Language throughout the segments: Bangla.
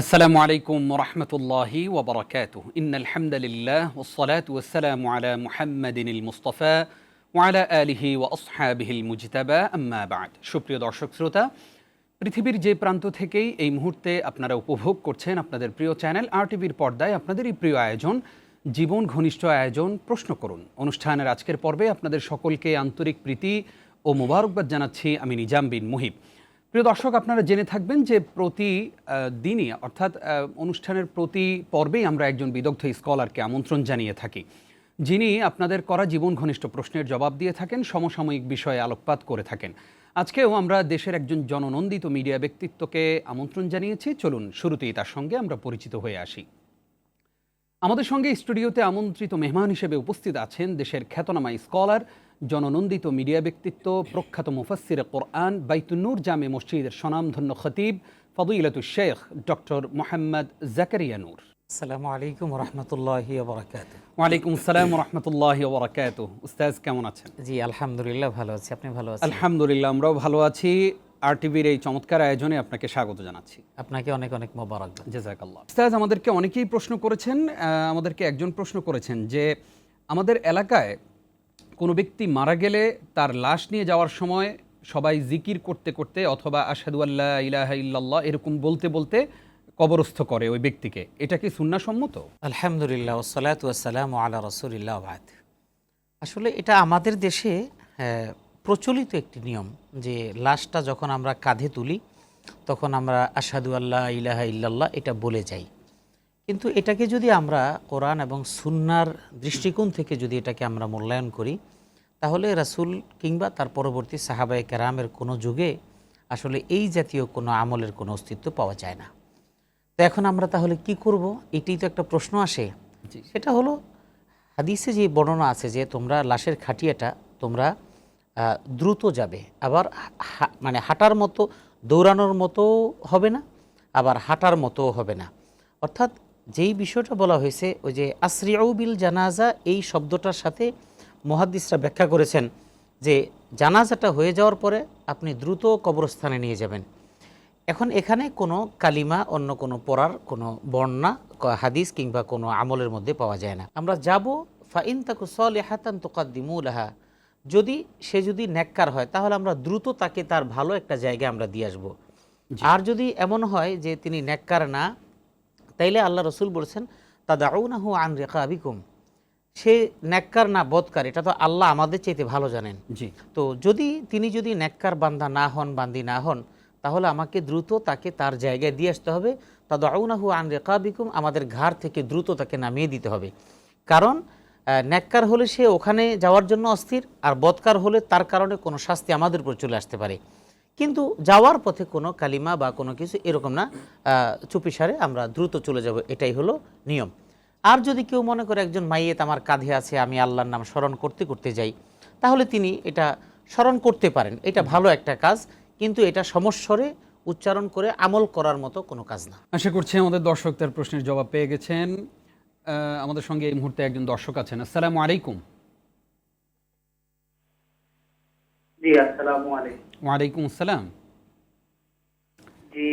السلام عليكم ورحمة الله وبركاته إن الحمد لله والصلاة والسلام على محمد المصطفى وعلى آله وأصحابه المجتبى أما بعد সুপ্রিয় দর্শক শ্রোতা পৃথিবীর যে প্রান্ত থেকেই এই মুহূর্তে আপনারা উপভোগ করছেন আপনাদের প্রিয় চ্যানেল আরটিভির পর্দায় আপনাদেরই প্রিয় আয়োজন জীবন ঘনিষ্ঠ আয়োজন প্রশ্ন করুন অনুষ্ঠানের আজকের পর্বে আপনাদের সকলকে আন্তরিক প্রীতি ও মোবারকবাদ জানাচ্ছি আমি নিজাম বিন মুহিব। প্রিয় দর্শক, আপনারা জেনে থাকবেন যে প্রতি দিনই অর্থাৎ অনুষ্ঠানের প্রতি পর্বেই আমরা একজন বিদগ্ধ স্কলারকে আমন্ত্রণ জানিয়ে থাকি, যিনি আপনাদের করা জীবন ঘনিষ্ঠ প্রশ্নের জবাব দিয়ে থাকেন, সমসাময়িক বিষয়ে আলোকপাত করে থাকেন। আজকেও আমরা দেশের একজন জননন্দিত মিডিয়া ব্যক্তিত্বকে আমন্ত্রণ জানিয়েছি। চলুন শুরুতেই তার সঙ্গে আমরা পরিচিত হয়ে আসি। আমাদের সঙ্গে স্টুডিওতে আমন্ত্রিত মেহমান হিসেবে উপস্থিত আছেন দেশের খ্যাতনামা স্কলার, জননন্দিত মিডিয়া ব্যক্তিত্ব, প্রখ্যাত মুফাসসিরে কোরআন, বাইতুন্নূর জামে মসজিদের স্বনামধন্য খতিব ফদিলাতুশ শেখ ডক্টর মোহাম্মদ জাকারিয়া নূর। আসসালামু আলাইকুম ওয়া রাহমাতুল্লাহি ওয়া বারাকাতুহু। ওয়া আলাইকুম আসসালাম ওয়া রাহমাতুল্লাহি ওয়া বারাকাতুহু। উস্তাদ কেমন আছেন? জি আলহামদুলিল্লাহ ভালো আছি, আপনি ভালো আছেন? আলহামদুলিল্লাহ আমরাও ভালো আছি। আরটিভির এই চমৎকার আয়োজনে আপনাকে স্বাগত জানাচ্ছি। আপনাকে অনেক অনেক মোবারকবাদ। জাযাকাল্লাহ। উস্তাদ, আমাদেরকে অনেকেই প্রশ্ন করেছেন, আমাদেরকে একজন প্রশ্ন করেছেন যে আমাদের এলাকায় কোনো ব্যক্তি মারা গেলে তার লাশ নিয়ে যাওয়ার সময় সবাই জিকির করতে করতে অথবা আশহাদু আল্লা ইলাহা ইল্লাল্লাহ এরকম বলতে বলতে কবরস্থ করে ওই ব্যক্তিকে, এটা কি সুন্নাহসম্মত? আলহামদুলিল্লাহ ওয়াসসালাতু ওয়াসসালামু আলা রাসূলিল্লাহ ওয়া বা'দ। আসলে এটা আমাদের দেশে প্রচলিত একটি নিয়ম যে লাশটা যখন আমরা কাঁধে তুলি তখন আমরা আশহাদু আল্লা ইলাহা ইল্লাল্লাহ এটা বলে যাই। কিন্তু এটাকে যদি আমরা কোরআন এবং সুন্নাহর দৃষ্টিকোণ থেকে যদি এটাকে আমরা মূল্যায়ন করি, তাহলে রাসূল কিংবা তার পরবর্তী সাহাবায়ে কেরামের কোনো যুগে আসলে এই জাতীয় কোনো আমলের কোনো অস্তিত্ব পাওয়া যায় না। তো এখন আমরা তাহলে কি করব, এটাই তো একটা প্রশ্ন আসে। সেটা হলো হাদিসে যে বর্ণনা আছে যে তোমরা লাশের খাটিয়াটা তোমরা দ্রুত যাবে, আবার মানে হাঁটার মতো দৌড়ানোর মতো হবে না, আবার হাঁটার মতো হবে না। অর্থাৎ যেই বিষয়টা বলা হয়েছে ওই যে আসরিউ বিল জানাজা, এই শব্দটার সাথে মুহাদ্দিসরা ব্যাখ্যা করেছেন যে জানাজাটা হয়ে যাওয়ার পরে আপনি দ্রুত কবরস্থানে নিয়ে যাবেন। এখন এখানে কোনো কালিমা অন্য কোনো পড়ার কোনো বর্ণনা হাদিস কিংবা কোনো আমলের মধ্যে পাওয়া যায় না। আমরা যাব ফাইন তাকু সলিহাতান তুকাদ্দিমু লাহা, যদি সে যদি নেককার হয় তাহলে আমরা দ্রুত তাকে তার ভালো একটা জায়গায় আমরা দিয়ে আসবো। আর যদি এমন হয় যে তিনি নেককার না, তাইলে আল্লাহ রসুল বলছেন তাদাউনাহু আন রিকাবিকুম, সে নেককার না বদকার এটা তো আল্লাহ আমাদের চাইতে ভালো জানেন। তো তিনি যদি নেককার বান্দা না হন, বান্দি না হন, তাহলে আমাকে দ্রুত তাকে তার জায়গায় দিয়ে আসতে হবে। তাদাউনাহু আন রিকাবিকুম, আমাদের ঘাড় থেকে দ্রুত তাকে নামিয়ে দিতে হবে। কারণ নেককার হলে সে ওখানে যাওয়ার জন্য অস্থির, আর বদকার হলে তার কারণে কোনো শাস্তি আমাদের উপর চলে আসতে পারে। কিন্তু যাওয়ার পথে কোনো কালিমা বা কোনো কিছু এরকম না, চুপিসারে আমরা দ্রুত চলে যাব, এটাই হলো নিয়ম। আর যদি কেউ মনে করে একজন মাইয়েত আমার কাঁধে আছে, আমি আল্লাহর নাম স্মরণ করতে করতে যাই, তাহলে তিনি এটা স্মরণ করতে পারেন, এটা ভালো একটা কাজ, কিন্তু এটা সমস্বরে উচ্চারণ করে আমল করার মতো কোনো কাজ না। আশা করছি আমাদের দর্শক তার প্রশ্নের জবাব পেয়ে গেছেন। আমাদের সঙ্গে এই মুহূর্তে একজন দর্শক আছেন। আসসালামু আলাইকুম। জি আসসালামু আলাইকুম। ওয়া আলাইকুম আসসালাম। জি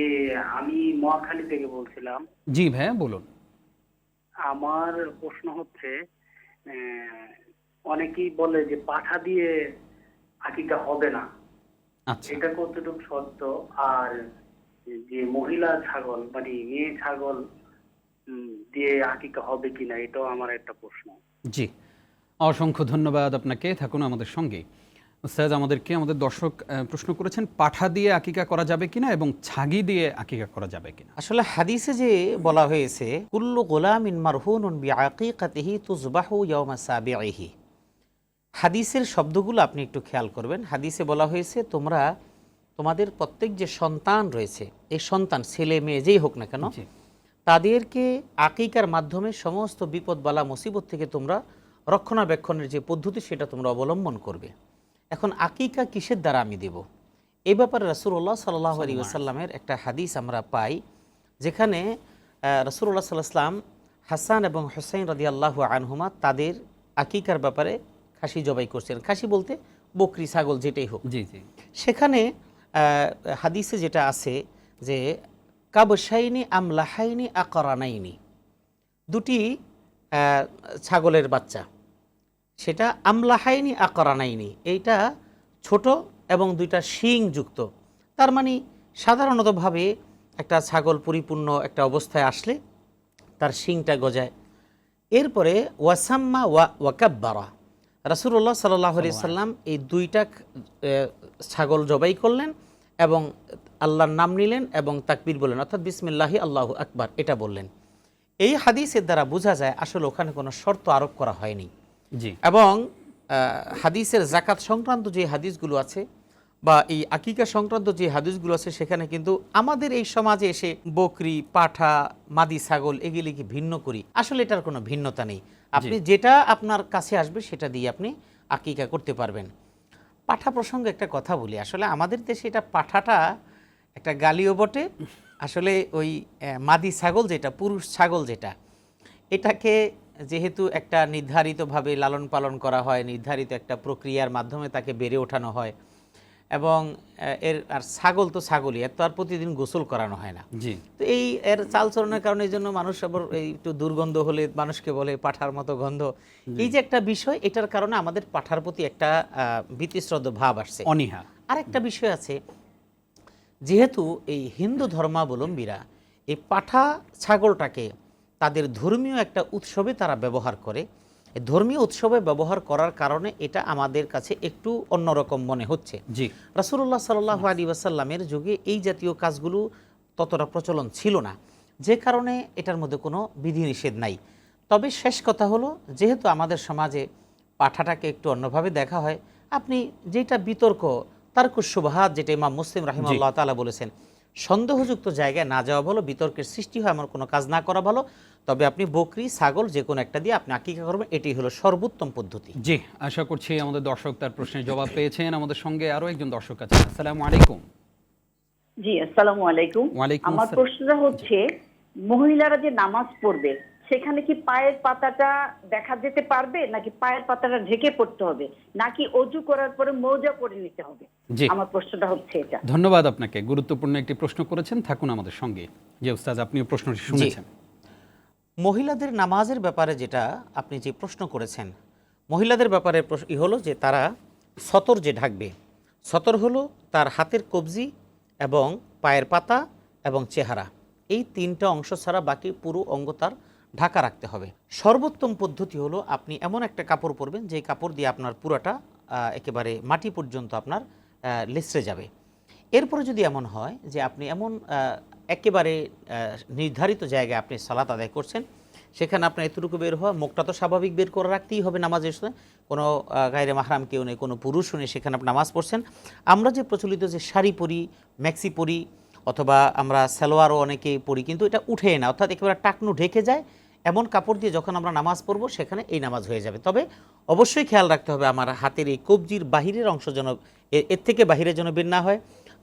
আমি মহাখালী থেকে বলছিলাম। জি ভাইয়া বলুন। আমার প্রশ্ন হচ্ছে, অনেকেই বলে যে পাঠা দিয়ে আকিকা হবে না, আচ্ছা, এটা কতটুকু সত্য? আর যে মহিলা ছাগল মানে মেয়ে ছাগল দিয়ে আকিকা হবে কিনা, এটাও আমার একটা প্রশ্ন। জি অসংখ্য ধন্যবাদ আপনাকে, থাকুন আমাদের সঙ্গে। স্যার, আমাদের দর্শক প্রশ্ন করেছেন পাঠা দিয়ে আকিকা করা যাবে কিনা এবং ছাগি দিয়ে আকিকা করা যাবে কিনা। আসলে হাদিসে যে বলা হয়েছে কুল্লু গোলামিন মারহুনুন বিআকিকাতিহি তুযবাহু ইয়াওমা সাবিহি, হাদিসের শব্দগুলো আপনি একটু খেয়াল করবেন। হাদিসে বলা হয়েছে তোমাদের প্রত্যেক যে সন্তান রয়েছে, এই সন্তান ছেলে মেয়ে যেই হোক না কেন, তাদেরকে আকিকার মাধ্যমে সমস্ত বিপদ বালা মুসিবত থেকে তোমরা রক্ষণাবেক্ষণের যে পদ্ধতি সেটা তোমরা অবলম্বন করবে। এখন আকিকা কিসের দ্বারা আমি দেব, এই ব্যাপারে রাসূলুল্লাহ সাল্লাল্লাহু আলাইহি ওয়াসাল্লামের একটা হাদিস আমরা পাই, যেখানে রাসূলুল্লাহ সাল্লাল্লাহু আলাইহি ওয়াসাল্লাম হাসান এবং হুসাইন রাদিয়াল্লাহু আনহুমা তাদের আকিকার ব্যাপারে খাসি জবাই করছিলেন। খাসি বলতে বকরি, ছাগল যেটাই হোক। জি জি। সেখানে হাদিসে যেটা আছে যে কাবশাইনি আমলাহাইনি আকরানাইনি, দুটি ছাগলের বাচ্চা, সেটা আমলাহাইনি আকরানাইনি, এইটা ছোট এবং দুইটা শিং যুক্ত। তার মানে সাধারণতভাবে একটা ছাগল পরিপূর্ণ একটা অবস্থায় আসলে তার শিংটা গজায়। এরপরে ওয়াসাম্মা ওয়াকাব্বারা, রাসূলুল্লাহ সাল্লাল্লাহু আলাইহি সাল্লাম এই দুইটা ছাগল জবাই করলেন এবং আল্লাহর নাম নিলেন এবং তাকবীর বললেন, অর্থাৎ বিসমিল্লাহি আল্লাহু আকবার এটা বললেন। এই হাদিসের দ্বারা বোঝা যায় আসলে ওখানে কোনো শর্ত আরোপ করা হয়নি। জি। এবং হাদিসের যাকাত সংক্রান্ত যে হাদিসগুলো আছে বা এই আকিকা সংক্রান্ত যে হাদিসগুলো আছে সেখানে কিন্তু আমাদের এই সমাজে এসে বকরি, পাঠা, মাদি ছাগল এগুলি কি ভিন্ন করি, আসলে এটার কোনো ভিন্নতা নেই। আপনি যেটা আপনার কাছে আসবে সেটা দিয়ে আপনি আকিকা করতে পারবেন। পাঠা প্রসঙ্গে একটা কথা বলি, আসলে আমাদের দেশে এটা পাঠাটা একটা গালিও বটে। আসলে ওই মাদি ছাগল যেটা, পুরুষ ছাগল যেটা, এটাকে যেহেতু একটা নির্ধারিতভাবে লালন পালন করা হয়, নির্ধারিত একটা প্রক্রিয়ার মাধ্যমে তাকে বেড়ে ওঠানো হয় এবং এর আর ছাগল তো ছাগলই, এর তো আর প্রতিদিন গোসল করানো হয় না। জি। তো এই এর চালচলনের কারণে এই জন্য মানুষ আবার এই একটু দুর্গন্ধ হলে মানুষকে বলে পাঠার মতো গন্ধ। এই যে একটা বিষয়, এটার কারণে আমাদের পাঠার প্রতি একটা ভীতিশ্রদ্ধ ভাব আসছে, অনীহা। আরেকটা বিষয় আছে, যেহেতু এই হিন্দু ধর্মাবলম্বীরা এই পাঠা ছাগলটাকে তাদের ধর্মীয় একটা উৎসবে তারা ব্যবহার করে, এই ধর্মীয় উৎসবে ব্যবহার করার কারণে এটা আমাদের কাছে একটু অন্যরকম মনে হচ্ছে। জি। রাসূলুল্লাহ সাল্লাল্লাহু আলাইহি ওয়াসাল্লামের যুগে এই জাতীয় কাজগুলো ততটা প্রচলন ছিল না, যে কারণে এটার মধ্যে কোনো বিধিনিষেধ নাই। তবে শেষ কথা হলো, যেহেতু আমাদের সমাজে পাঠাটাকে একটু অন্যভাবে দেখা হয়, আপনি যেটা বিতর্ক তারকুশ শুবহাত, যেটা ইমাম মুসলিম রাহিমাহুল্লাহ তাআলা বলেছেন, সন্দেহযুক্ত জায়গায় না যাওয়া ভালো, বিতর্কের সৃষ্টি হয় এমন কোনো কাজ না করা ভালো। তবে আপনি বকরি, ছাগল যে কোনো একটা দিয়ে আপনি আকিকা করবেন, এটি হলো সর্বোত্তম পদ্ধতি। জি, আশা করছি আমাদের দর্শক তার প্রশ্নের জবাব পেয়েছেন। আমাদের সঙ্গে আরো একজন দর্শক আছেন। আসসালামু আলাইকুম। জি, আসসালামু আলাইকুম। ওয়ালাইকুম আমার আসসালাম। প্রশ্নটা হচ্ছে, মহিলারা যে নামাজ পড়বে সেখানে কি পায়ের পাতাটা দেখা যেতে পারবে, নাকি পায়ের পাতাটা ঢেকে পড়তে হবে, নাকি অজু করার পরে মোজা পরে নিতে হবে? জি। আমার প্রশ্নটা হচ্ছে এটা। ধন্যবাদ আপনাকে, গুরুত্বপূর্ণ একটি প্রশ্ন করেছেন, থাকুন আমাদের সঙ্গে। যে উস্তাদ, আপনিও প্রশ্নটি শুনেছেন। মহিলাদের নামাজের ব্যাপারে যেটা আপনি যে প্রশ্ন করেছেন, মহিলাদের ব্যাপারে হলো যে তারা সতর যে ঢাকবে, সতর হলো তার হাতের কবজি এবং পায়ের পাতা এবং চেহারা, এই তিনটা অংশ ছাড়া বাকি পুরো অঙ্গ তার ঢাকা রাখতে হবে। সর্বোত্তম পদ্ধতি হলো আপনি এমন একটা কাপড় পরবেন যে কাপড় দিয়ে আপনার পুরাটা একেবারে মাটি পর্যন্ত আপনার লেসড়ে যাবে। এরপরে যদি এমন হয় যে আপনি এমন একেবারে নির্ধারিত জায়গায় আপনি সালাত আদায় করছেন, সেখানে আপনার এতটুকু বের হওয়া, মুখটা তো স্বাভাবিক বের করে রাখতেই হবে নামাজের সময়, কোনো গায়রে মাহরাম কেউ নেই, কোনো পুরুষও নেই, সেখানে আপনি নামাজ পড়ছেন। আমরা যে প্রচলিত যে শাড়ি পরি, ম্যাক্সি পরি, অথবা আমরা সালোয়ারও অনেকে পরি, কিন্তু এটা উঠে না, অর্থাৎ একেবারে টাকনু ঢেকে যায়, এমন কাপড় দিয়ে যখন আমরা নামাজ পড়ব সেখানে এই নামাজ হয়ে যাবে। তবে অবশ্যই খেয়াল রাখতে হবে আমার হাতের এই কবজির বাহিরের অংশ যেন এর থেকে বাহিরে যেন বের না হয়,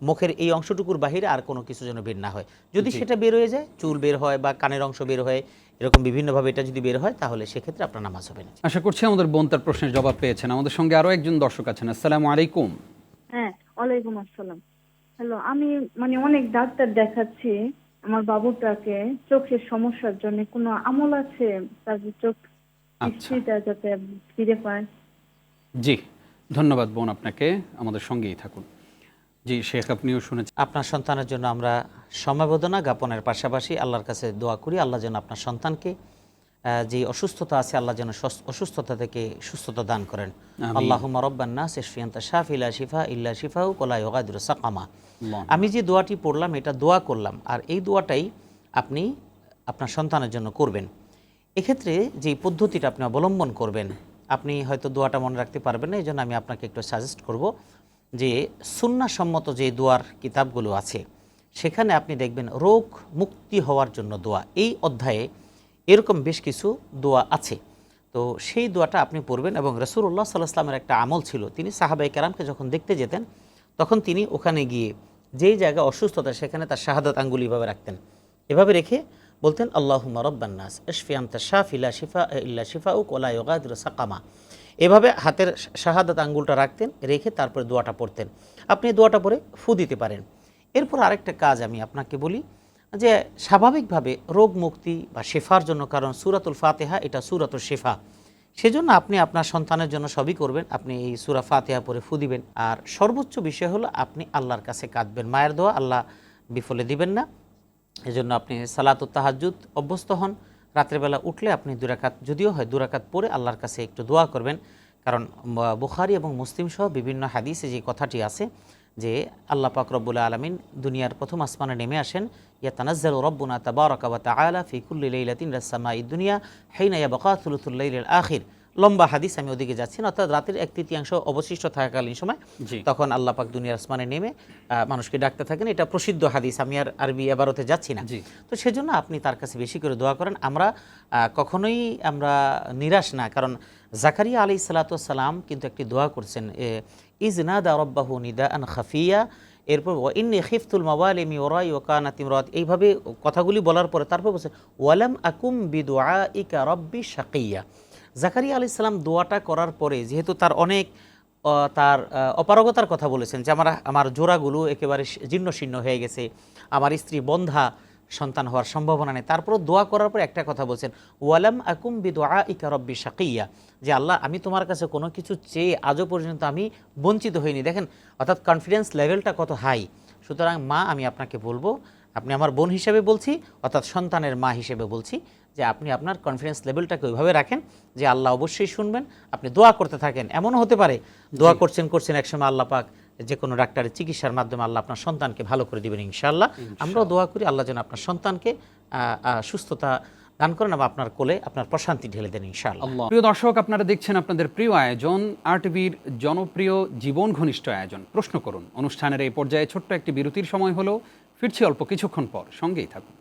মুখের এই অংশটুকুর বাহিরে আর কোনো কিছু যেন বের না হয়। যদি সেটা বের হয়ে যায়, চুল বের হয় বা কানের অংশ বের হয়, এরকম বিভিন্নভাবে এটা যদি বের হয়, তাহলে সেক্ষেত্রে আপনার নামাজ হবে না। আশা করছি আমাদের বোন তার প্রশ্নের জবাব পেয়েছেন। আমাদের সঙ্গে আরো একজন দর্শক আছেন। আসসালামু আলাইকুম। হ্যাঁ, ওয়ালাইকুম আসসালাম। হ্যালো, আমি অনেক ডাক্তার দেখাচ্ছি আমার বাবুটাকে চোখের সমস্যার জন্য। কোনো আমল আছে তার চোখ দৃষ্টিটা যাতে ফিরে পায়? জি, ধন্যবাদ বোন আপনাকে, আমাদের সঙ্গেই থাকুন। জি শেখ, আপনিও শুনেছেন। আপনার সন্তানের জন্য আমরা সমবেদনা জ্ঞাপনের পাশাপাশি আল্লাহর কাছে দোয়া করি, আল্লাহ যেন আপনার সন্তানকে যে অসুস্থতা আছে, আল্লাহ যেন অসুস্থতা থেকে সুস্থতা দান করেন। আল্লাহুম্মা রাব্বান নাস ইশফি আনতা শাফি লা শিফা ইল্লা শিফাউ ওয়া লা ইউগাদিরু সাকামা। আমি যে দোয়াটি পড়লাম এটা দোয়া করলাম, আর এই দোয়াটাই আপনি আপনার সন্তানের জন্য করবেন। এক্ষেত্রে যে পদ্ধতিটা আপনি অবলম্বন করবেন, আপনি হয়তো দোয়াটা মনে রাখতে পারবেন না, এই জন্য আমি আপনাকে একটু সাজেস্ট করব যে সুন্নাহসম্মত যে দোয়ার কিতাবগুলো আছে সেখানে আপনি দেখবেন রোগ মুক্তি হওয়ার জন্য দোয়া, এই অধ্যায়ে এরকম বেশ কিছু দোয়া আছে। তো সেই দোয়াটা আপনি পড়বেন। এবং রাসূলুল্লাহ সাল্লাল্লাহু আলাইহি ওয়াসাল্লামের একটা আমল ছিল, তিনি সাহাবায়ে কেরামকে যখন দেখতে যেতেন তখন তিনি ওখানে গিয়ে যেই জায়গায় অসুস্থতা সেখানে তার শাহাদাত আঙ্গুল এভাবে রাখতেন, এভাবে রেখে বলতেন আল্লাহুম্মা রাব্বান নাস ইশফি আনতা শাফি লা শিফা ইল্লা শিফাউক ওয়া লা ইউগাদিরু সাকামা। এভাবে হাতের শাহাদাত আঙ্গুলটা রাখতেন, রেখে তারপরে দোয়াটা পড়তেন। আপনি দোয়াটা পড়ে ফু দিতে পারেন। এরপর আরেকটা কাজ আমি আপনাকে বলি, যে স্বাভাবিকভাবে রোগ মুক্তি বা শেফার জন্য, কারণ সূরাতুল ফাতিহা এটা সূরাতুল শিফা, সেজন্য আপনি আপনার সন্তানের জন্য সবই করবেন, আপনি এই সূরা ফাতিহা পড়ে ফু দিবেন। আর সর্বোচ্চ বিষয় হলো আপনি আল্লাহর কাছে কাঁদবেন, মায়ের দোয়া আল্লাহ বিফলে দিবেন না। এজন্য আপনি সালাতুত তাহাজ্জুদ অভ্যস্ত হন, রাত্রেবেলা উঠলে আপনি 2 রাকাত, যদিও হয় 2 রাকাত পড়ে আল্লাহর কাছে একটু দোয়া করবেন। কারণ বুখারী এবং মুসলিম সহ বিভিন্ন হাদিসে যে কথাটি আছে যে আল্লাহ পাক রব্বুল আলামিন দুনিয়ার প্রথম আসমানে নেমে আসেন, ইয়াতানাজ্জালু রাব্বুনা তাবারাকা ওয়া তাআলা ফি কুল্লি লাইলাতিন ইলাস সামাঈদ দুনিয়া হিনা ইয়াবকা থুলুথুল লাইলিল আখির। লম্বা হাদিস, আমি ওদিকে যাচ্ছি না, অর্থাৎ রাতের 1/3 অবশিষ্ট থাকাকালীন সময় তখন আল্লাহ পাক দুনিয়ার আসমানে নেমে মানুষকে ডাকতে থাকেন। এটা প্রসিদ্ধ হাদিস, আমি আর আরবি এবারতে যাচ্ছি না। তো সেজন্য আপনি তার কাছে বেশি করে দোয়া করেন। আমরা কখনোই আমরা নিরাশ না, কারণ জাকারিয়া আলাইহিস সালাতু ওয়াস সালাম কিন্তু একটি দোয়া করছেন, ইজ নাদা রাব্বাহু নিদাআন খাফিয়া, এরপর ওয়া ইন্নী খিফতুল মাওয়ালি মিন ওয়ারাই ওয়া কানাত ইমরাত, এইভাবে কথাগুলি বলার পরে তারপর বলছেন ওয়ালাম আকুম বিদুআইকা রাব্বি শাকিয়া। জাকারিয়া আলাইহিস সালাম দোয়াটা করার পরে যেহেতু তার অনেক তার অপারগতার কথা বলেছেন, যে আমার জোড়াগুলো একেবারে জীর্ণ শীর্ণ হয়ে গেছে, আমার স্ত্রী বন্ধা, সন্তান হওয়ার সম্ভাবনা নেই, তারপরও দোয়া করার পর একটা কথা বলছেন ওয়ালাম আকুম বিদুআইকা রাব্বি শাকিয়া, যে আল্লাহ আমি তোমার কাছে কোনো কিছু চেয়ে আজও পর্যন্ত আমি বঞ্চিত হইনি। দেখেন অর্থাৎ কনফিডেন্স লেভেলটা কত হাই। সুতরাং মা, আমি আপনাকে বলবো, আপনি আমার বোন হিসেবে বলছি, অর্থাৎ সন্তানের মা হিসেবে বলছি, যে আপনি আপনার কনফিডেন্স লেভেলটাকে ওইভাবে রাখেন যে আল্লাহ অবশ্যই শুনবেন। আপনি দোয়া করতে থাকেন, এমনও হতে পারে দোয়া করছেন একসময় আল্লাহ পাক যে কোনো ডাক্তারের চিকিৎসার মাধ্যমে আল্লাহ আপনার সন্তানকে ভালো করে দিবেন ইনশাআল্লাহ। আমরাও দোয়া করি আল্লাহ যেন আপনার সন্তানকে সুস্থতা দান করেন এবং আপনার কোলে আপনার প্রশান্তি ঢেলে দেন ইনশাআল্লাহ। প্রিয় দর্শক, আপনারা দেখছেন আপনাদের প্রিয় আয়োজন RTVর জনপ্রিয় জীবন ঘনিষ্ঠ আয়োজন প্রশ্ন করুন। অনুষ্ঠানের এই পর্যায়ে ছোট্ট একটি বিরতির সময় হলো, ফিরছি অল্প কিছুক্ষণ পর, সঙ্গেই থাকুন।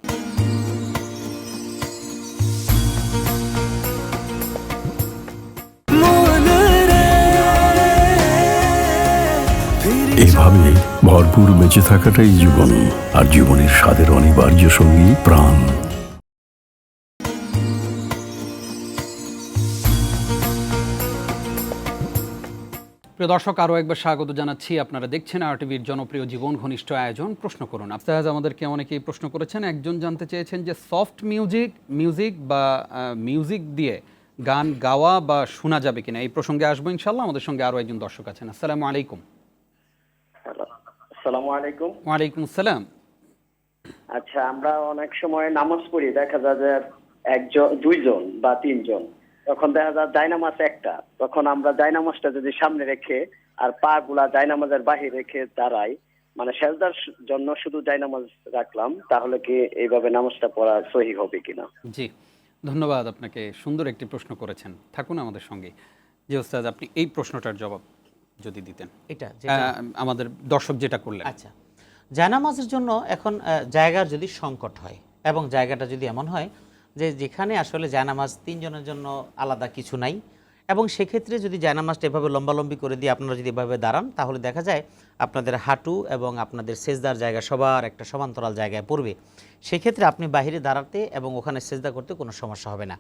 এভাবে ভরপুর বেঁচে থাকাটাই জীবন, আর জীবনের স্বাদের অনিবার্য সঙ্গী প্রাণ। প্রিয় দর্শক, আরও একবার স্বাগত জানাচ্ছি। আপনারা দেখছেন RTVর জনপ্রিয় জীবন ঘনিষ্ঠ আয়োজন প্রশ্ন করুন। আফতাজ আমাদেরকে অনেকেই প্রশ্ন করেছেন, একজন জানতে চেয়েছেন যে সফট মিউজিক বা মিউজিক দিয়ে গান গাওয়া বা শোনা যাবে কিনা, এই প্রসঙ্গে আসবো ইনশাআল্লাহ। আমাদের সঙ্গে আরও একজন দর্শক আছেন। আসসালামু আলাইকুম। আসসালামু আলাইকুম। ওয়ালাইকুম আসসালাম। আচ্ছা, আমরা অনেক সময় নামাজ পড়ি, দেখা যায় যে একজন, দুইজন বা তিনজন, তখন দেখা যায় জায়নামাজ একটা, তখন আমরা জায়নামাজটা যদি সামনে রেখে আর পা গুলা জায়নামাজের বাহিরে রেখে দাঁড়াই, মানে সেজদার জন্য শুধু জায়নামাজ রাখলাম, তাহলে কি এইভাবে নামাজটা পড়া সহি হবে কিনা? জি, ধন্যবাদ আপনাকে, সুন্দর একটি প্রশ্ন করেছেন। থাকুন আমাদের সঙ্গে। জি ওস্তাদ, আপনি এই প্রশ্নটার জবাব যদি দিতেন। এটা আমাদের দর্শক যেটা করলেন। আচ্ছা, জায়নামাজের জন্য এখন জায়গার যদি সংকট হয় এবং জায়গাটা যদি এমন হয় যে যেখানে আসলে জায়নামাজ 3 জনের জন্য আলাদা কিছু নাই, এবং সেক্ষেত্রে যদি জায়নামাজটা এভাবে লম্বালম্বি করে দিয়ে আপনারা যদি এভাবে দাঁড়ান, তাহলে দেখা যায় আপনাদের হাঁটু এবং আপনাদের সেজদার জায়গা সবার একটা সমান্তরাল জায়গায় পড়বে। সেক্ষেত্রে আপনি বাইরে দাঁড়াতে এবং ওখানে সেজদা করতে কোনো সমস্যা হবে না।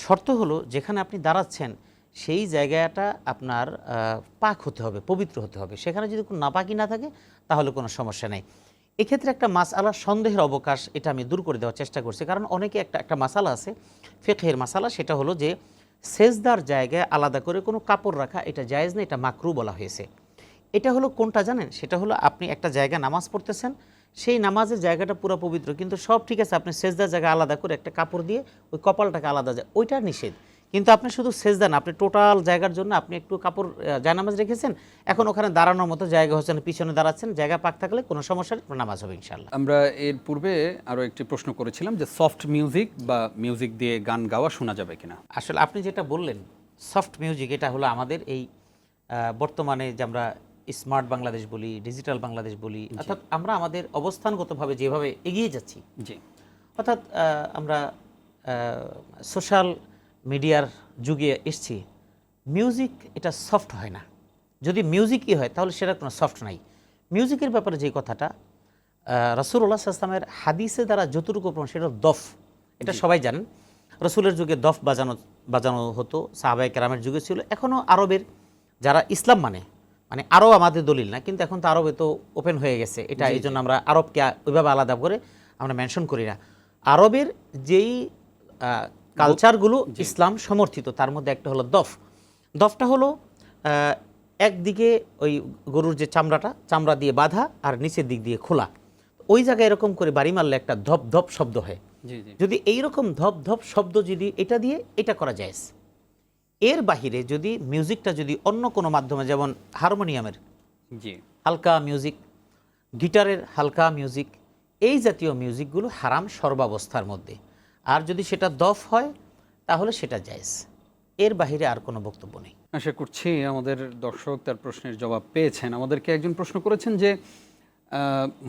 শর্ত হলো যেখানে আপনি দাঁড়াচ্ছেন সেই জায়গাটা আপনার পাক হতে হবে, পবিত্র হতে হবে। সেখানে যদি কোনো নাপাকি না থাকে তাহলে কোনো সমস্যা নেই। এক্ষেত্রে একটা মাসআলা সন্দেহের অবকাশ, এটা আমি দূর করে দেওয়ার চেষ্টা করছি, কারণ অনেকে একটা মাসালা আছে, ফিকহের মাসালা, সেটা হলো যে সেজদার জায়গায় আলাদা করে কোনো কাপড় রাখা এটা জায়েজ না, এটা মাকরু বলা হয়েছে। এটা হলো কোনটা জানেন? সেটা হলো আপনি একটা জায়গায় নামাজ পড়তেছেন, সেই নামাজের জায়গাটা পুরো পবিত্র, কিন্তু সব ঠিক আছে, আপনি সেজদার জায়গা আলাদা করে একটা কাপড় দিয়ে ওই কপালটাকে আলাদা যায়, ওইটা নিষেধ। কিন্তু আপনি শুধু সেজদা না, আপনি টোটাল জায়গার জন্য আপনি একটু কাপড় জায়নামাজ রেখেছেন, এখন ওখানে দাঁড়ানোর মতো জায়গা হচ্ছে না, পিছনে দাঁড়াচ্ছেন, জায়গা পাক থাকলে কোনো সমস্যা নেই, নামাজ হবে ইনশাআল্লাহ। আমরা এর পূর্বে আরও একটি প্রশ্ন করেছিলাম যে সফট মিউজিক বা মিউজিক দিয়ে গান গাওয়া শোনা যাবে কিনা। আসলে আপনি যেটা বললেন সফট মিউজিক, এটা হলো আমাদের এই বর্তমানে যে আমরা স্মার্ট বাংলাদেশ বলি, ডিজিটাল বাংলাদেশ বলি, অর্থাৎ আমরা আমাদের অবস্থানগতভাবে যেভাবে এগিয়ে যাচ্ছি, জি, অর্থাৎ আমরা সোশ্যাল মিডিয়ার যুগে এসছি, মিউজিক এটা সফট হয় না। যদি মিউজিকই হয় তাহলে সেটা কোনো সফট নাই। মিউজিকের ব্যাপারে যে কথাটা রাসূলুল্লাহ সাল্লাল্লাহু আলাইহি ওয়াসাল্লামের হাদিসে দ্বারা যতটুকু প্রমাণ, সেটা দফ, এটা সবাই জানেন। রসুলের যুগে দফ বাজানো হতো, সাহাবায়ে কেরামের যুগে ছিল, এখনও আরবের যারা ইসলাম মানে আরও আমাদের দলিল না, কিন্তু এখন তো আরবে তো ওপেন হয়ে গেছে এটা, এই জন্য আমরা আরবকে ওইভাবে আলাদা করে আমরা মেনশন করি না। আরবের যেই কালচারগুলো ইসলাম সমর্থিত তার মধ্যে একটা হলো দফটা হলো একদিকে ওই গরুর যে চামড়া দিয়ে বাঁধা আর নিচের দিক দিয়ে খোলা, ওই জায়গায় এরকম করে বাড়ি মারলে একটা ধপ ধপ শব্দ হয়। যদি এইরকম ধপ ধপ শব্দ যদি এটা দিয়ে এটা করা যায়, এর বাহিরে যদি মিউজিকটা যদি অন্য কোনো মাধ্যমে, যেমন হারমোনিয়ামের হালকা মিউজিক, গিটারের হালকা মিউজিক, এই জাতীয় মিউজিকগুলো হারাম সর্বাবস্থার মধ্যে। আর যদি সেটা দফ হয় তাহলে সেটা জায়েজ, এর বাহিরে আর কোনো বক্তব্য নেই। আশা করছি আমাদের দর্শক তার প্রশ্নের জবাব পেয়েছেন। আমাদেরকে একজন প্রশ্ন করেছেন যে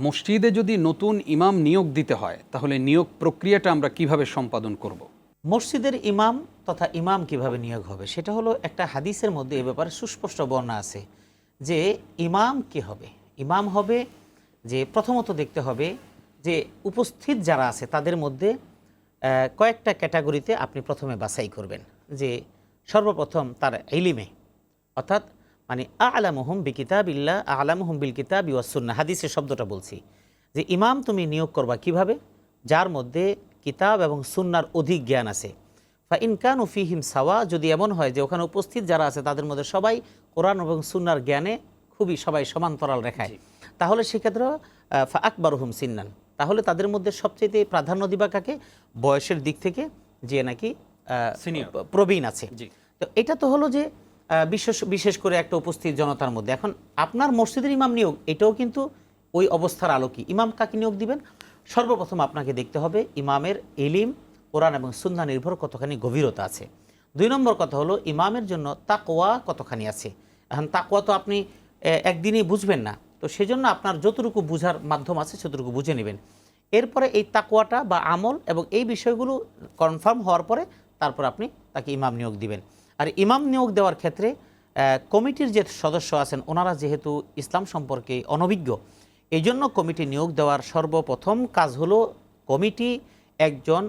মসজিদে যদি নতুন ইমাম নিয়োগ দিতে হয় তাহলে নিয়োগ প্রক্রিয়াটা আমরা কিভাবে সম্পাদন করব? মসজিদের ইমাম তথা ইমাম কিভাবে নিয়োগ হবে সেটা হলো একটা হাদিসের মধ্যে এ ব্যাপারে সুস্পষ্ট বর্ণনা আছে যে ইমাম কি হবে। ইমাম হবে যে প্রথমত দেখতে হবে যে উপস্থিত যারা আছে তাদের মধ্যে কয়েকটা ক্যাটাগরিতে আপনি প্রথমে বাছাই করবেন। যে সর্বপ্রথম তার ইলিমে, অর্থাৎ মানে আ'লামুহুম বিকিতাবিল্লাহ আ'লামুহুম বিল কিতাবি ওয়াস সুন্নাহ, হাদিসের শব্দটা বলছি যে ইমাম তুমি নিয়োগ করবা কিভাবে, যার মধ্যে কিতাব এবং সুন্নার অধিক জ্ঞান আছে। ফা ইন কানু ফিহিম সাওয়া, যদি এমন হয় যে ওখানে উপস্থিত যারা আছে তাদের মধ্যে সবাই কোরআন এবং সুন্নার জ্ঞানে খুবই সবাই সমান্তরাল রেখায়, তাহলে সেক্ষেত্রে ফা আকবারুহুম সিন্নান, তাহলে তাদের মধ্যে সবচেয়ে প্রাধান্য দিবা কাকে, বয়সের দিক থেকে যে নাকি প্রবীণ আছে। তো এটা তো হলো যে বিশেষ করে একটা উপস্থিত জনতার মধ্যে। এখন আপনার মসজিদের ইমাম নিয়োগ এটাও কিন্তু ওই অবস্থার আলোকে। ইমাম কাকে নিয়োগ দিবেন, সর্বপ্রথম আপনাকে দেখতে হবে ইমামের ইলিম কোরআন এবং সুন্নাহ নির্ভর কতখানি গভীরতা আছে। 2 নম্বর কথা হলো ইমামের জন্য তাকওয়া কতখানি আছে। এখন তাকওয়া তো আপনি একদিনেই বুঝবেন না, তো সেজন্য আপনার যতটুকু বুঝার মাধ্যম আছে সেতটুকু বুঝে নেবেন। এরপরে এই তাকওয়াটা বা আমল এবং এই বিষয়গুলো কনফার্ম হওয়ার পরে তারপর আপনি তাকে ইমাম নিয়োগ দিবেন। আর ইমাম নিয়োগ দেওয়ার ক্ষেত্রে কমিটির যে সদস্য আছেন ওনারা যেহেতু ইসলাম সম্পর্কে অনভিজ্ঞ, এই জন্য কমিটি নিয়োগ দেওয়ার সর্বপ্রথম কাজ হলো কমিটি একজন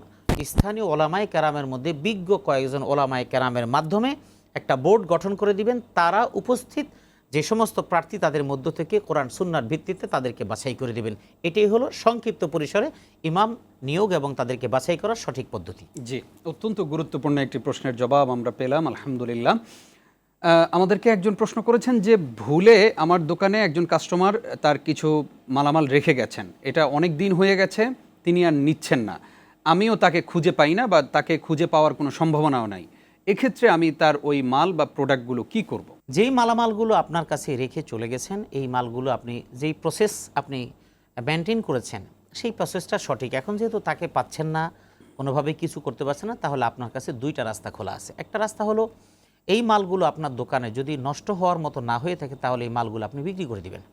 স্থানীয় ওলামায়ে কেরামের মধ্যে বিজ্ঞ কয়েকজন ওলামায়ে কেরামের মাধ্যমে একটা বোর্ড গঠন করে দিবেন। তারা উপস্থিত যে সমস্ত প্রার্থী তাদের মধ্য থেকে কোরআন সুন্নাহর ভিত্তিতে তাদেরকে বাছাই করে দেবেন। এটাই হলো সংক্ষিপ্ত পরিসরে ইমাম নিয়োগ এবং তাদেরকে বাছাই করার সঠিক পদ্ধতি। জি, অত্যন্ত গুরুত্বপূর্ণ একটি প্রশ্নের জবাব আমরা পেলাম, আলহামদুলিল্লাহ। আমাদেরকে একজন প্রশ্ন করেছেন যে ভুলে আমার দোকানে একজন কাস্টমার তার কিছু মালামাল রেখে গেছেন, এটা অনেক দিন হয়ে গেছে, তিনি আর নিচ্ছেন না, আমিও তাকে খুঁজে পাই না বা তাকে খুঁজে পাওয়ার কোনো সম্ভাবনাও নাই, এক্ষেত্রে আমি তার ওই মাল বা প্রোডাক্টগুলো কি করব? যেই মালামালগুলো আপনার কাছে রেখে চলে গেছেন, এই মালগুলো আপনি যেই প্রসেস আপনি মেনটেন করেছেন সেই প্রসেসটা সঠিক। এখন যেহেতু তাকে পাচ্ছেন না, কোনোভাবে কিছু করতে পারছেন না, তাহলে আপনার কাছে 2টা রাস্তা খোলা আছে। একটা রাস্তা হলো এই মালগুলো আপনার দোকানে যদি নষ্ট হওয়ার মতো না হয়ে থাকে তাহলে এই মালগুলো আপনি বিক্রি করে দিবেন।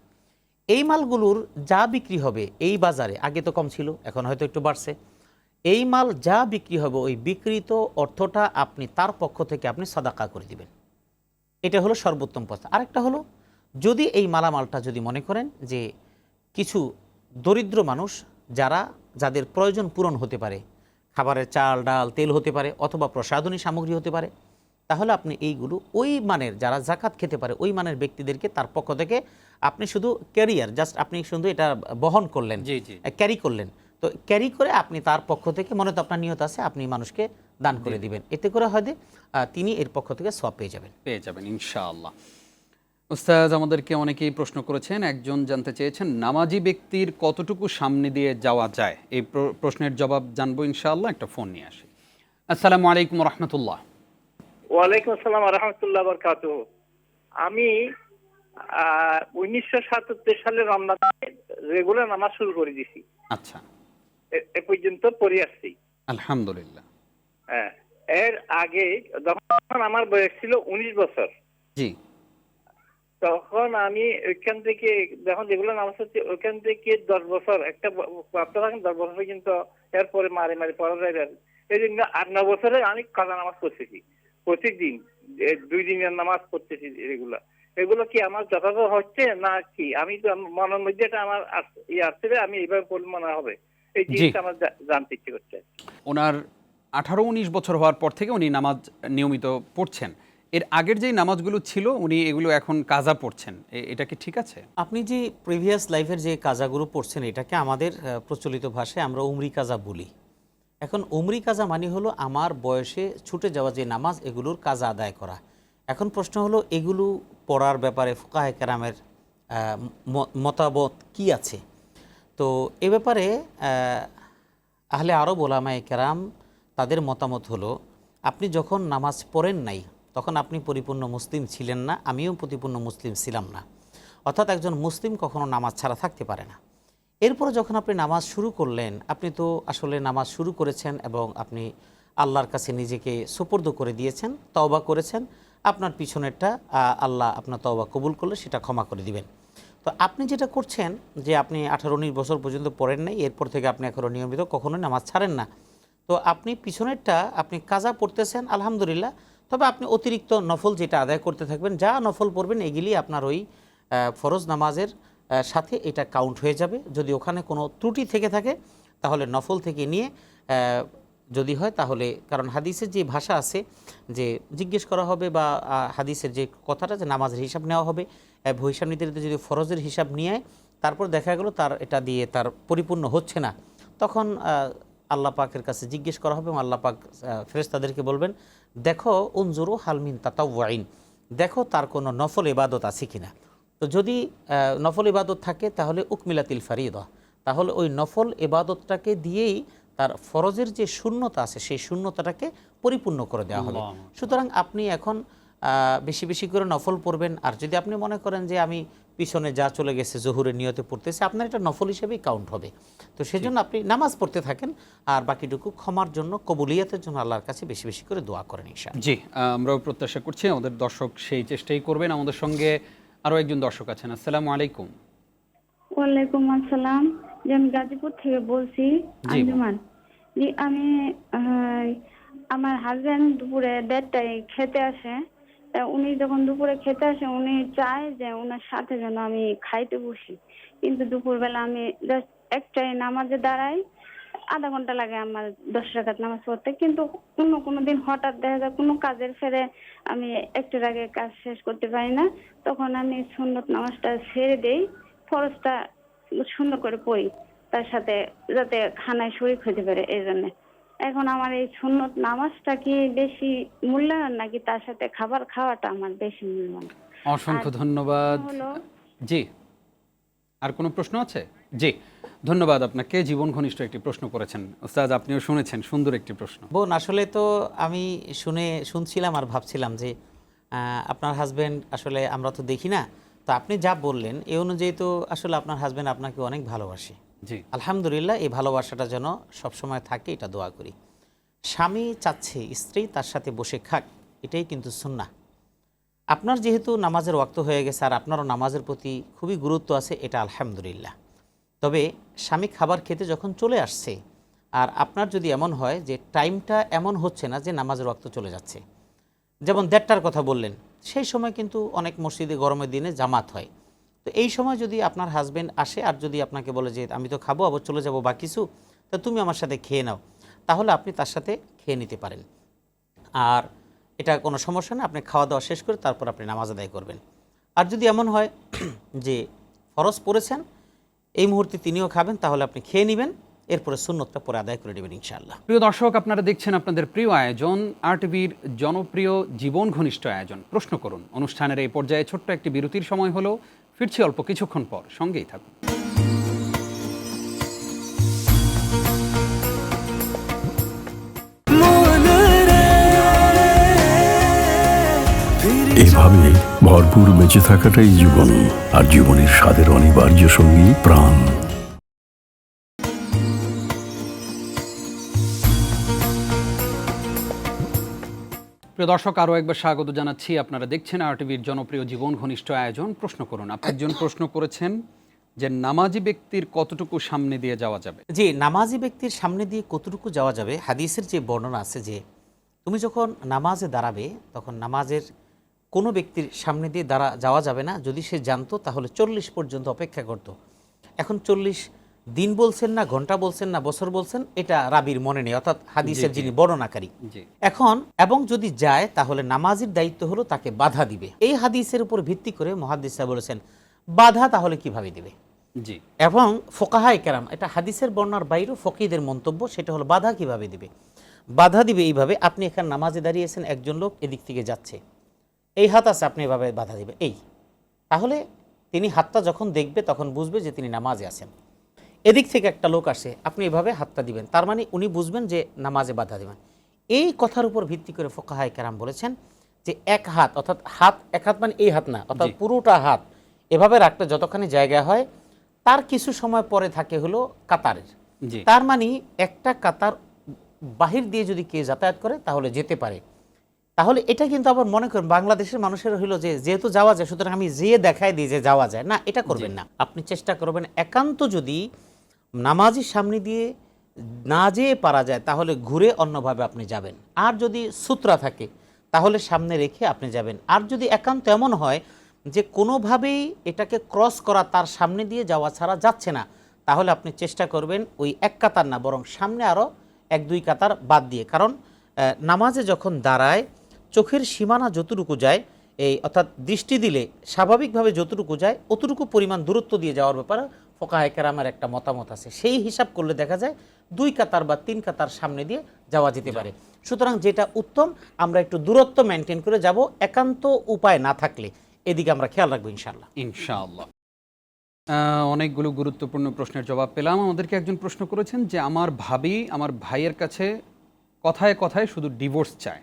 এই মালগুলোর যা বিক্রি হবে এই বাজারে, আগে তো কম ছিল এখন হয়তো একটু বাড়ছে, এই মাল যা বিক্রি হবে ওই বিক্রিত অর্থটা আপনি তার পক্ষ থেকে আপনি সাদাকা করে দিবেন। এটা হলো সর্বোত্তম পথ। আরেকটা হলো যদি এই মালামালটা যদি মনে করেন যে কিছু দরিদ্র মানুষ যাদের প্রয়োজন পূরণ হতে পারে, খাবারের চাল ডাল তেল হতে পারে অথবা প্রসাধনী সামগ্রী হতে পারে, তাহলে আপনি এইগুলো ওই মানের যারা জাকাত খেতে পারে ওই মানের ব্যক্তিদেরকে তার পক্ষ থেকে আপনি শুধু ক্যারিয়ার জাস্ট আপনি শুধু এটা বহন করলেন, ক্যারি করলেন, তো ক্যারি করে আপনি তার পক্ষ থেকে মনে তো আপনার নিয়ত আছে আপনি মানুষকে দান করে দিবেন, এতে করে হয়তো তিনি এর পক্ষ থেকে সওয়াব পেয়ে যাবেন ইনশাআল্লাহ। উস্তাদ, আমাদেরকে অনেকেই প্রশ্ন করেছেন, একজন জানতে চেয়েছেন নামাজি ব্যক্তির কতটুকু সামনে দিয়ে যাওয়া যায়, এই প্রশ্নের জবাব জানবো ইনশাআল্লাহ। একটা ফোন নিয়ে আসি। আসসালামু আলাইকুম রহমতুল্লাহ। ওয়ালাইকুম আসসালাম রাহমাতুল্লাহ বারাকাতুহু। আমি 1977 সালে রমজানে রেগুলার নামাজ শুরু করে দিয়েছি। আচ্ছা, এ পর্যন্ত পড়ে আসছি আলহামদুলিল্লাহ। হ্যাঁ, এর আগে যখন আমার বয়স ছিল 19 বছর, জি, তখন আমি ওইখান থেকে যখন রেগুলার নামাজ হচ্ছে ওইখান থেকে 10 বছর একটা প্রাপ্ত থাকেন, 10 বছর পর্যন্ত, এরপরে মারে পড়া যায়। এই জন্য 8-9 বছরে আমি কাজা নামাজ পড়তেছি প্রতিদিন, 2 দিনের নামাজ পড়তেছি রেগুলার। এগুলো কি আমার যথাযথ হচ্ছে না কি? আমি তো মনের মধ্যে এটা আমার আসছে, আমি এইভাবে পড়লে মনে হবে, এই জিনিসটা আমার জানতে ইচ্ছে করছে। ওনার 18-19 বছর হওয়ার পর থেকে উনি নামাজ নিয়মিত পড়ছেন, এর আগের যেই নামাজগুলো ছিল উনি এগুলো এখন কাজা পড়ছেন, এটা কি ঠিক আছে? আপনি যে প্রিভিয়াস লাইফের যে কাজাগুলো পড়ছেন এটাকে আমাদের প্রচলিত ভাষায় আমরা উমরি কাজা বলি। এখন উমরি কাজা মানে হলো আমার বয়সে ছুটে যাওয়া যে নামাজ এগুলোর কাজা আদায় করা। এখন প্রশ্ন হলো এগুলো পড়ার ব্যাপারে ফুকাহে কেরামের মতামত কি আছে। তো এ ব্যাপারে আহলে আরব ওলামায়ে কেরাম তাদের মতামত হলো আপনি যখন নামাজ পড়েন নাই তখন আপনি পরিপূর্ণ মুসলিম ছিলেন না, আমিও পরিপূর্ণ মুসলিম ছিলাম না। অর্থাৎ একজন মুসলিম কখনো নামাজ ছাড়া থাকতে পারে না। এরপরে যখন আপনি নামাজ শুরু করলেন, আপনি তো আসলে নামাজ শুরু করেছেন এবং আপনি আল্লাহর কাছে নিজেকে সুপর্দ করে দিয়েছেন, তওবা করেছেন। আপনার পিছনেরটা আল্লাহ আপনার তওবা কবুল করলে সেটা ক্ষমা করে দিবেন। তো আপনি যেটা করছেন যে আপনি 18-19 বছর পর্যন্ত পড়েন নাই, এরপর থেকে আপনি এখনও নিয়মিত কখনোই নামাজ ছাড়েন না। তো আপনি পিছনেরটা আপনি কাজা পড়তেছেন আলহামদুলিল্লাহ, তবে আপনি অতিরিক্ত নফল যেটা আদায় করতে থাকবেন, যা নফল পড়বেন এগুলি আপনার ওই ফরজ নামাজের সাথে এটা কাউন্ট হয়ে যাবে। যদি ওখানে কোনো ত্রুটি থেকে থাকে তাহলে নফল থেকে নিয়ে যদি হয় তাহলে, কারণ হাদিসের যে ভাষা আছে যে জিজ্ঞেস করা হবে বা হাদিসের যে কথাটা যে নামাজের হিসাব নেওয়া হবে, হিসাব নিতে নিতে যদি ফরজের হিসাব নিয়ে তারপর দেখা গেল তার এটা দিয়ে তার পরিপূর্ণ হচ্ছে না, তখন আল্লাহ পাকের কাছে জিজ্ঞেস করা হবে এবং আল্লাহ পাক ফেরেশতাদেরকে বলবেন দেখো উনজুরু হালমিন তাতাওয়াইন, দেখো তার কোনো নফল ইবাদত আছে কিনা। তো যদি নফল ইবাদত থাকে তাহলে উকমিলাতিল ফারিদা, তাহলে ওই নফল ইবাদতটাকে দিয়েই তার ফরজের যে শূন্যতা আছে সেই শূন্যতাটাকে পরিপূর্ণ করে দেওয়া হবে। সুতরাং আপনি এখন বেশি বেশি করে নফল পড়বেন। আর যদি আপনি মনে করেন যে আমি পিছনে যা চলে গেছে জোহরের নিয়তে পড়তেছে, আপনার এটা নফল হিসেবেই কাউন্ট হবে। তো সেজন্য আপনি নামাজ পড়তে থাকেন আর বাকিটুকু ক্ষমার জন্য, কবুলিয়াতের জন্য আল্লাহর কাছে বেশি বেশি করে দোয়া করেন ইনশাআল্লাহ। জি, আমরাও প্রত্যাশা করছি আমাদের দর্শক সেই চেষ্টাই করবেন। আমাদের সঙ্গে আরও একজন দর্শক আছেন। আসসালামু আলাইকুম। ওয়ালাইকুম আসসালাম। যে আমি গাজীপুর থেকে বলছি আঞ্জুমান। জি, আমি আমার হাজবেন্ড দুপুরে 1:30টায় খেতে আসে। উনি যখন দুপুরে খেতে আসে উনি চায় যে ওনার সাথে যেন আমি খাইতে বসি, কিন্তু দুপুরবেলা আমি জাস্ট একটাই নামাজে দাঁড়াই, আধা ঘন্টা লাগে আমার 10 রাকাত নামাজ পড়তে। কিন্তু কোনো দিন হঠাৎ দেখা যায় কোনো কাজের ফেরে আমি একটার আগে কাজ শেষ করতে পারি না, তখন আমি সুন্নত নামাজটা ছেড়ে দেই, ফরজটা সুন্দর করে পড়ি তার সাথে, যাতে খানায় শরীক হতে পারে। এই জন্য এখন আমার এই সুন্নত নামাজটা কি বেশি মূল্যায়ন নাকি তার সাথে খাবার খাওয়াটা আমার বেশি মূল্যায়ন? অসংখ্য ধন্যবাদ। জি, আর কোনো প্রশ্ন আছে? জি, ধন্যবাদ আপনাকে। জীবন ঘনিষ্ঠ একটি প্রশ্ন করেছেন ওস্তাদ, আপনিও শুনেছেন, সুন্দর একটি প্রশ্ন। বোন, আসলে তো আমি শুনছিলাম আর ভাবছিলাম যে আপনার হাজব্যান্ড আসলে আমরা তো দেখি না, তো আপনি যা বললেন এই অনুযায়ী তো আসলে আপনার হাজব্যান্ড আপনাকে অনেক ভালোবাসে। জি, আলহামদুলিল্লাহ, এই ভালোবাসাটা যেন সবসময় থাকে এটা দোয়া করি। স্বামী চাচ্ছে স্ত্রী তার সাথে বসে খাক, এটাই কিন্তু সুন্নাহ। আপনার যেহেতু নামাজের ওয়াক্ত হয়ে গেছে আর আপনারও নামাজের প্রতি খুবই গুরুত্ব আছে, এটা আলহামদুলিল্লাহ। তবে স্বামী খাবার খেতে যখন চলে আসছে আর আপনার যদি এমন হয় যে টাইমটা এমন হচ্ছে না যে নামাজের ওয়াক্ত চলে যাচ্ছে, যেমন 1:30টার কথা বললেন, সেই সময় কিন্তু অনেক মসজিদে গরমের দিনে জামাত হয়। তো এই সময় যদি আপনার হাজব্যান্ড আসে আর যদি আপনাকে বলে যে আমি তো খাবো আবার চলে যাবো বা কিছু, তো তুমি আমার সাথে খেয়ে নাও, তাহলে আপনি তার সাথে খেয়ে নিতে পারেন। আর এটা কোনো সমস্যা না, আপনি খাওয়া দাওয়া শেষ করে তারপর আপনি নামাজ আদায় করবেন। আর যদি এমন হয় যে ফরজ পড়েছেন এই মুহূর্তে তিনিও খাবেন, তাহলে আপনি খেয়ে নেবেন, এরপরে সুন্নতটা পরে আদায় করে নেবেন ইনশাআল্লাহ। প্রিয় দর্শক, আপনারা দেখছেন আপনাদের প্রিয় আয়োজন RTVর জনপ্রিয় জীবন ঘনিষ্ঠ আয়োজন প্রশ্ন করুন। অনুষ্ঠানের এই পর্যায়ে ছোট্ট একটি বিরতির সময় হলো, ফিরছি অল্প কিছুক্ষণ পর, সঙ্গেই থাকুন। এভাবে ভরপুর বেঁচে থাকাটাই জীবন, আর জীবনের স্বাদের অনিবার্য সঙ্গী প্রাণ। প্রিয় দর্শক, আরও একবার স্বাগত জানাচ্ছি। আপনারা দেখছেন RTVর জনপ্রিয় জীবন ঘনিষ্ঠ আয়োজন প্রশ্ন করুন। আপনি একজন প্রশ্ন করেছেন যে নামাজি ব্যক্তির কতটুকু সামনে দিয়ে যাওয়া যাবে। জি, নামাজি ব্যক্তির সামনে দিয়ে কতটুকু যাওয়া যাবে, হাদিসের যে বর্ণনা আছে যে তুমি যখন নামাজে দাঁড়াবে তখন নামাজের কোনো ব্যক্তির সামনে দিয়ে যাওয়া যাবে না। যদি সে জানতো তাহলে 40 পর্যন্ত অপেক্ষা করত। এখন 40 দিন বলছেন না, ঘন্টা বলছেন না, বছর বলছেন, এটা রাবির মনে নেই, অর্থাৎ হাদিসের জি, জি। যিনি বর্ণনাকারী। জি এখন এবং যদি যায় তাহলে নামাজের দায়িত্ব হলো তাকে বাধা দিবে। এই হাদিসের উপর ভিত্তি করে মুহাদ্দিসরা বলেছেন বাধা তাহলে কিভাবে দিবে। জি এবং ফোকাহায়ে কেরাম, এটা হাদিসের বর্ণনার বাইরেও ফকিদের মন্তব্য, সেটা হলো বাধা কিভাবে দিবে। বাধা দিবে এইভাবে, আপনি এখানে নামাজে দাঁড়িয়েছেন, একজন লোক এদিক থেকে যাচ্ছে, এই হাত আছে, আপনি এভাবে বাধা দিবে, এই, তাহলে তিনি হাতটা যখন দেখবে তখন বুঝবে যে তিনি নামাজে আছেন। এদিক থেকে একটা লোক আসে, আপনি এভাবে হাতটা দিবেন, তার মানে উনি বুঝবেন যে নামাজে বাধা দিবেন। এই কথার উপর ভিত্তি করে ফুকাহায়ে কেরাম বলেছেন যে এক হাত, অর্থাৎ হাত, এক হাত মানে এই হাত না, অর্থাৎ জি। পুরোটা হাত এভাবে রাখতে যতখানি জায়গা হয় তার কিছু সময় পরে থাকে হলো কাতারের। জি তার মানে একটা কাতার বাহির দিয়ে যদি কে যাতায়াত করে তাহলে যেতে পারে। তাহলে এটা কিন্তু আবার মনে করেন বাংলাদেশের মানুষের হলো যে যেহেতু যাওয়া যায় সুতরাং আমি যেয়ে দেখাই দিই যে যাওয়া যায় না, এটা করবেন না। আপনি চেষ্টা করবেন একান্ত যদি নামাজের সামনে দিয়ে না যেয়ে পারা যায় তাহলে ঘুরে অন্যভাবে আপনি যাবেন। আর যদি সূত্রা থাকে তাহলে সামনে রেখে আপনি যাবেন। আর যদি একান্ত এমন হয় যে কোনোভাবেই এটাকে ক্রস করা, তার সামনে দিয়ে যাওয়া ছাড়া যাচ্ছে না, তাহলে আপনি চেষ্টা করবেন ওই এক কাতার না, বরং সামনে আরও এক দুই কাতার বাদ দিয়ে। কারণ নামাজে যখন দাঁড়ায় চোখের সীমানা যতটুকু যায়, এই অর্থাৎ দৃষ্টি দিলে স্বাভাবিকভাবে যতটুকু যায় অতটুকু পরিমাণ দূরত্ব দিয়ে যাওয়ার ব্যাপারে ফুকাহায়ে কেরামের একটা মতামত আছে। সেই হিসাব করলে দেখা যায় দুই কাতার বা তিন কাতার সামনে দিয়ে যাওয়া যেতে পারে। সুতরাং যেটা উত্তম, আমরা একটু দূরত্ব মেনটেন করে যাব, একান্ত উপায় না থাকলে এদিকে আমরা খেয়াল রাখবো ইনশাআল্লাহ। ইনশাআল্লাহ। অনেকগুলো গুরুত্বপূর্ণ প্রশ্নের জবাব পেলাম। আমাদেরকে একজন প্রশ্ন করেছেন যে আমার ভাবি আমার ভাইয়ের কাছে কথায় কথায় শুধু ডিভোর্স চায়,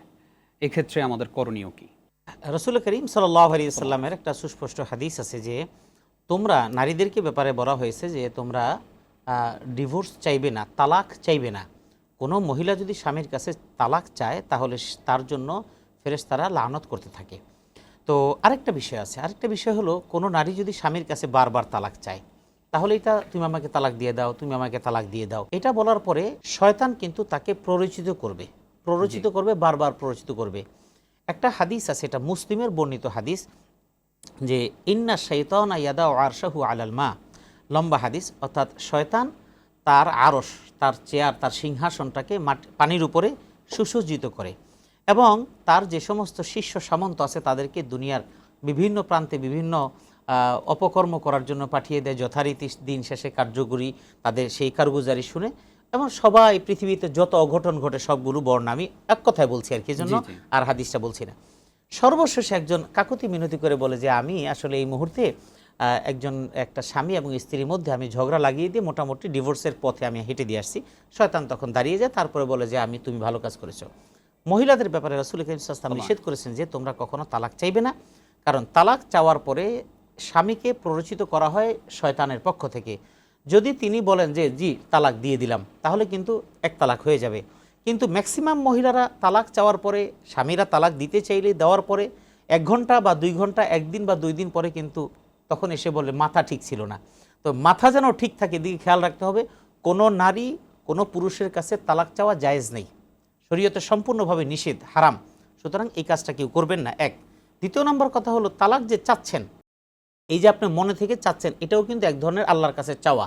এক্ষেত্রে আমাদের করণীয় কি? রাসূল করিম সাল্লাল্লাহু আলাইহি ওয়াসাল্লামের একটা সুস্পষ্ট হাদিস আছে যে তোমরা নারীদেরকে ব্যাপারে বলা হয়েছে যে তোমরা ডিভোর্স চাইবে না, তালাক চাইবে না। কোনো মহিলা যদি স্বামীর কাছে তালাক চায় তাহলে তার জন্য ফেরেশতারা লানত করতে থাকে। তো আরেকটা বিষয় আছে, আরেকটা বিষয় হলো কোনো নারী যদি স্বামীর কাছে বারবার তালাক চায় তাহলে এটা তুমি আমাকে তালাক দিয়ে দাও, তুমি আমাকে তালাক দিয়ে দাও, এটা বলার পরে শয়তান কিন্তু তাকে প্ররোচিত করবে, বারবার প্ররোচিত করবে। একটা হাদিস আছে, এটা মুসলিমের বর্ণিত হাদিস, যে ইন্না শাইতানা ইয়াদাউ আরশাহু আলাল মা, লম্বা হাদিস, অর্থাৎ শয়তান তার আরশ, তার চেয়ার, তার সিংহাসনটাকে পানির উপরে সুসজ্জিত করে এবং তার যে সমস্ত শিষ্য সামন্ত আছে তাদেরকে দুনিয়ার বিভিন্ন প্রান্তে বিভিন্ন অপকর্ম করার জন্য পাঠিয়ে দেয়। যথারীতি দিন শেষে কার্যকরী তাদের সেই কারগুজারি শুনে, এবং সবাই পৃথিবীতে যত অঘটন ঘটে সবগুলো বর্ণনা আমি এক কথায় বলছি আর কি, জন্য আর হাদিসটা বলছি না। সর্বশেষে একজন কাকুতি মিনতি করে বলে যে আমি আসলে এই মুহূর্তে একটা স্বামী এবং স্ত্রীর মধ্যে আমি ঝগড়া লাগিয়ে দিয়ে মোটামুটি ডিভোর্সের পথে আমি হেঁটে দিয়ে আসছি। শয়তান তখন দাঁড়িয়ে যায়, তারপরে বলে যে তুমি ভালো কাজ করেছো। মহিলাদের ব্যাপারে রাসূল করিম সাল্লাল্লাহু আলাইহি ওয়াসাল্লাম নিষেধ করেছেন যে তোমরা কখনো তালাক চাইবে না, কারণ তালাক চাওয়ার পরে স্বামীকে প্ররোচিত করা হয় শয়তানের পক্ষ থেকে। যদি তিনি বলেন যে জি তালাক দিয়ে দিলাম তাহলে কিন্তু এক তালাক হয়ে যাবে, কিন্তু ম্যাক্সিমাম মহিলারা তালাক চাওয়ার পরে, স্বামীরা তালাক দিতে চাইলে দেওয়ার পরে 1 ঘন্টা বা 2 ঘন্টা, 1 দিন বা 2 দিন পরে কিন্তু তখন এসে বলে মাথা ঠিক ছিল না। তো মাথা যেন ঠিক থাকে দিকে খেয়াল রাখতে হবে। কোনো নারী কোনো পুরুষের কাছে তালাক চাওয়া জায়েজ নেই, শরীয়তে সম্পূর্ণভাবে নিষেধ, হারাম। সুতরাং এই কাজটা কেউ করবেন না। এক। দ্বিতীয় নম্বর কথা হলো তালাক যে চাচ্ছেন, এই যে আপনি মনে থেকে চাচ্ছেন, এটাও কিন্তু এক ধরনের আল্লাহর কাছে চাওয়া।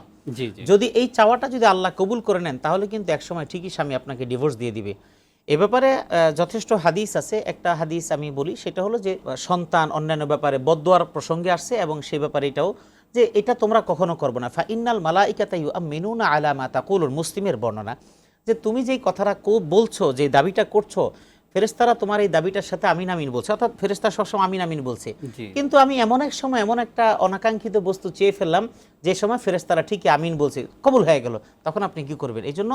যদি এই চাওয়াটা যদি আল্লাহ কবুল করে নেন তাহলে কিন্তু একসময় ঠিকই স্বামী আপনাকে ডিভোর্স দিয়ে দিবে। এ ব্যাপারে যথেষ্ট হাদিস আছে। একটা হাদিস আমি বলি, সেটা হলো যে সন্তান অন্যান্য ব্যাপারে বদদোয়ার প্রসঙ্গে আসছে, এবং সেই ব্যাপারে এটাও যে এটা তোমরা কখনো করবে না। ফা ইন্নাল মালাইকাতা ইউআমিনুনা আলা মা তাকুলুন, মুসলিমের বর্ণনা, যে তুমি যেই কথাটা বলছো, যে দাবিটা করছো, ফেরেশতারা তোমার এই দাবিটার সাথে আমিন আমিন বলছে, অর্থাৎ ফেরেশতা সবসময় আমিন আমিন বলছে, কিন্তু আমি এমন এক সময় এমন একটা অনাকাঙ্ক্ষিত বস্তু চেয়ে ফেললাম যে সময় ফেরেশতারা ঠিকই আমিন বলছে, কবুল হয়ে গেল, তখন আপনি কি করবেন? এই জন্য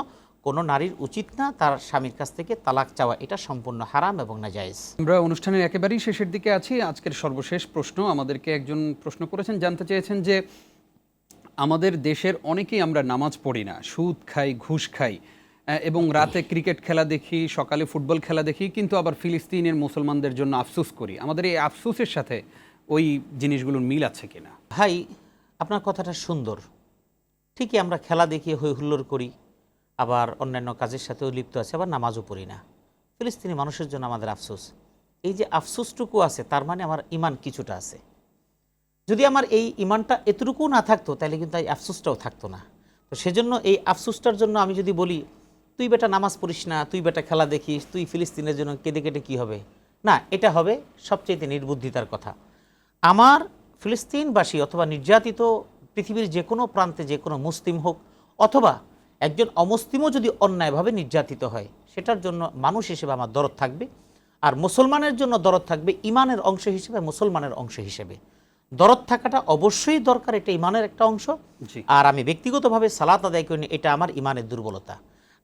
কোনো নারীর উচিত না তার স্বামীর কাছ থেকে তালাক চাওয়া, এটা সম্পূর্ণ হারাম এবং নাজায়েজ। আমরা অনুষ্ঠানের একেবারেই শেষের দিকে আছি। আজকের সর্বশেষ প্রশ্ন, আমাদেরকে একজন প্রশ্ন করেছেন, জানতে চেয়েছেন যে আমাদের দেশের অনেকেই আমরা নামাজ পড়ি না, সুদ খাই, ঘুষ খাই, এবং রাতে ক্রিকেট খেলা দেখি, সকালে ফুটবল খেলা দেখি, কিন্তু আবার ফিলিস্তিনের মুসলমানদের জন্য আফসোস করি। আমাদের এই আফসোসের সাথে ওই জিনিসগুলোর মিল আছে কিনা? ভাই, আপনার কথাটা সুন্দর। ঠিকই আমরা খেলা দেখি, হই হুল্লোড় করি, আবার অন্যান্য কাজের সাথেও লিপ্ত আছে, আবার নামাজও পড়ি না। ফিলিস্তিনি মানুষের জন্য আমাদের আফসোস, এই যে আফসোসটুকু আছে তার মানে আমার ইমান কিছুটা আছে। যদি আমার এই ইমানটা এতটুকু না থাকতো তাহলে কিন্তু এই আফসোসটাও থাকতো না। তো সেজন্য এই আফসোসটার জন্য আমি যদি বলি তুই বেটা নামাজ পড়িস না, তুই বেটা খেলা দেখিস, তুই ফিলিস্তিনের জন্য কেঁদে কেটে কী হবে, না, এটা হবে সবচেয়ে নির্বুদ্ধিতার কথা। আমার ফিলিস্তিনবাসী অথবা নির্যাতিত পৃথিবীর যে কোনো প্রান্তে যে কোনো মুসলিম হোক অথবা একজন অমুসলিমও যদি অন্যায়ভাবে নির্যাতিত হয়, সেটার জন্য মানুষ হিসেবে আমার দরদ থাকবে। আর মুসলমানের জন্য দরদ থাকবে ইমানের অংশ হিসেবে, মুসলমানের অংশ হিসেবে। দরদ থাকাটা অবশ্যই দরকার, এটা ইমানের একটা অংশ। আর আমি ব্যক্তিগতভাবে সালাত আদায় করিনি, এটা আমার ইমানের দুর্বলতা।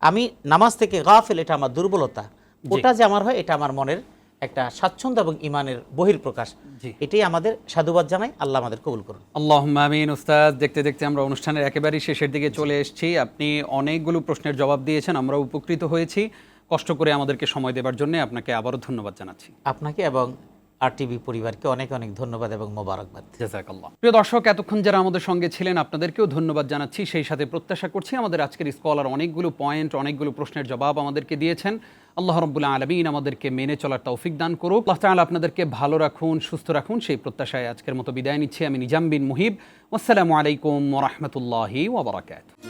আমি নামাজ থেকে গাফেল, এটা আমার দুর্বলতা। ওটা যে আমার হয়, এটা আমার মনের একটা স্বাচ্ছন্দ্য এবং ইমানের বহির্প্রকাশ। এটাই আমাদের সাধুবাদ জানাই। আল্লাহ আমাদের কবুল করুন। আল্লাহুম্মা আমিন। উস্তাদ, দেখতে দেখতে আমরা অনুষ্ঠানের একেবারেই শেষের দিকে চলে এসেছি। আপনি অনেকগুলো প্রশ্নের জবাব দিয়েছেন, আমরা উপকৃত হয়েছি। কষ্ট করে আমাদেরকে সময় দেওয়ার জন্য আপনাকে আবারও ধন্যবাদ জানাচ্ছি। আপনাকে এবং RTV পরিবারকে অনেক অনেক ধন্যবাদ এবং মোবারকবাদ। জাযাকাল্লাহ। প্রিয় দর্শক, এতক্ষণ যারা আমাদের সঙ্গে ছিলেন আপনাদেরকেও ধন্যবাদ জানাচ্ছি। সেই সাথে প্রত্যাশা করছি আমাদের আজকের স্কলার অনেকগুলো পয়েন্ট, অনেকগুলো প্রশ্নের জবাব আমাদেরকে দিয়েছেন। আল্লাহ রাব্বুল আলামিন আমাদেরকে মেনে চলার তৌফিক দান করুক। আল্লাহ তাআলা আপনাদেরকে ভালো রাখুন, সুস্থ রাখুন, সেই প্রত্যাশায় আজকের মতো বিদায় নিচ্ছি। আমি নিজাম বিন মুহিব। আসসালামু আলাইকুম ওয়া রাহমাতুল্লাহি ওয়া বারাকাতুহু।